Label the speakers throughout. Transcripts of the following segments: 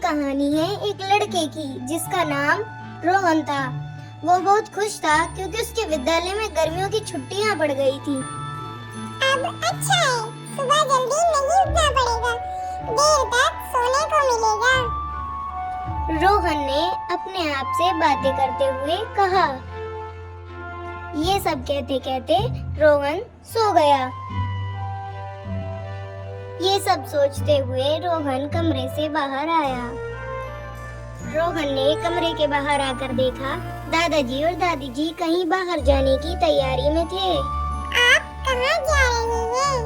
Speaker 1: कहानी है एक लड़के की जिसका नाम रोहन था। वो बहुत खुश था क्योंकि उसके विद्यालय में गर्मियों की छुट्टियां पड़ गई थी।
Speaker 2: अब अच्छा है, सुबह जल्दी नहीं उठना पड़ेगा, देर तक सोने को मिलेगा।
Speaker 1: रोहन ने अपने आप से बातें करते हुए कहा। ये सब कहते कहते रोहन सो गया। ये सब सोचते हुए रोहन कमरे से बाहर आया। रोहन ने कमरे के बाहर आकर देखा, दादाजी और दादी जी कहीं बाहर जाने की तैयारी में थे।
Speaker 2: आप कहाँ जा रहे हैं?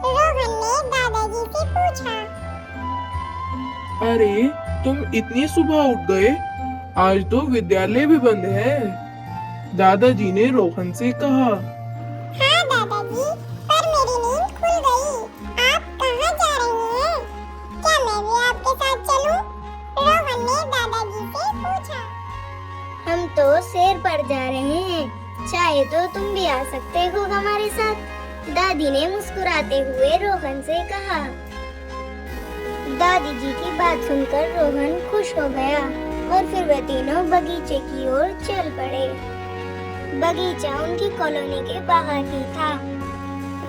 Speaker 2: रोहन ने दादाजी से पूछा।
Speaker 3: अरे, तुम इतनी सुबह उठ गए? आज तो विद्यालय भी बंद है। दादाजी ने रोहन से कहा।
Speaker 2: हाँ दादाजी, पर मेरी नींद खुल गई। आप कहाँ जा रहे हैं? क्या मैं भी आपके साथ चलूं? रोहन ने दादाजी से पूछा।
Speaker 1: हम तो सैर पर जा रहे हैं, चाहे तो तुम भी आ सकते हो हमारे साथ, दादी ने मुस्कुराते हुए रोहन से कहा। दादी जी की बात सुनकर रोहन खुश हो गया और फिर वे तीनों बगीचे की ओर चल पड़े। बगीचा उनकी कॉलोनी के बाहर ही था।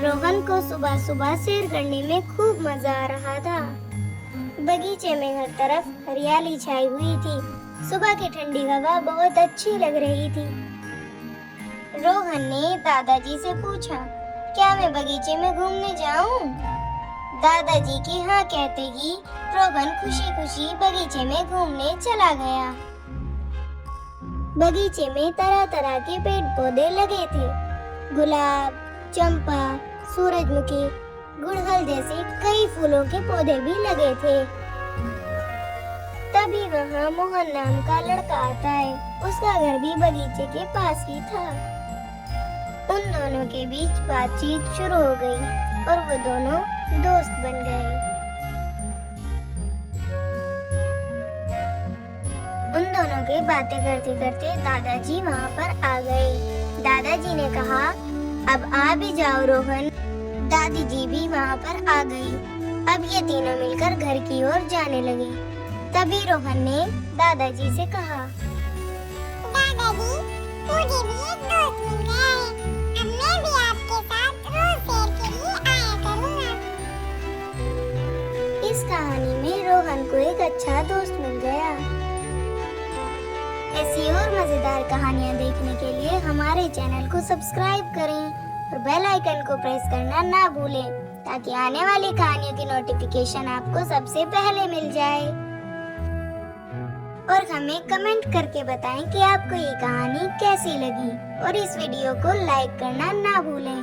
Speaker 1: रोहन को सुबह सुबह सैर करने में खूब मजा आ रहा था। बगीचे में हर तरफ हरियाली छाई हुई थी। सुबह की ठंडी हवा बहुत अच्छी लग रही थी। रोहन ने दादाजी से पूछा, क्या मैं बगीचे में घूमने जाऊं? दादाजी की हाँ कहते ही रोहन खुशी खुशी बगीचे में घूमने चला गया। बगीचे में तरह तरह के पेड़ पौधे लगे थे। गुलाब, चंपा, सूरजमुखी, गुड़हल जैसे कई फूलों के पौधे भी लगे थे। तभी वहाँ मोहन नाम का लड़का आता है। उसका घर भी बगीचे के पास ही था। उन दोनों के बीच बातचीत शुरू हो गई और वो दोनों दोस्त बन गए। उन दोनों के बातें करते करते दादाजी वहाँ पर आ गए। दादाजी ने कहा, अब आ भी जाओ रोहन। दादी जी भी वहाँ पर आ गई। अब ये तीनों मिलकर घर की ओर जाने लगे। तभी रोहन ने दादाजी से कहा,
Speaker 2: दादाजी, मुझे भी एक दोस्त मिल गया है। अब मैं भी आपके साथ रोज सैर के लिए आया करूँगा।
Speaker 1: इस कहानी में रोहन को एक अच्छा दोस्त मिल गया। ऐसी और मजेदार कहानियाँ देखने के लिए हमारे चैनल को सब्सक्राइब करें और बेल आइकन को प्रेस करना ना भूलें ताकि आने वाली कहानियों की नोटिफिकेशन आपको सबसे पहले मिल जाए। और हमें कमेंट करके बताएं कि आपको ये कहानी कैसी लगी और इस वीडियो को लाइक करना ना भूलें।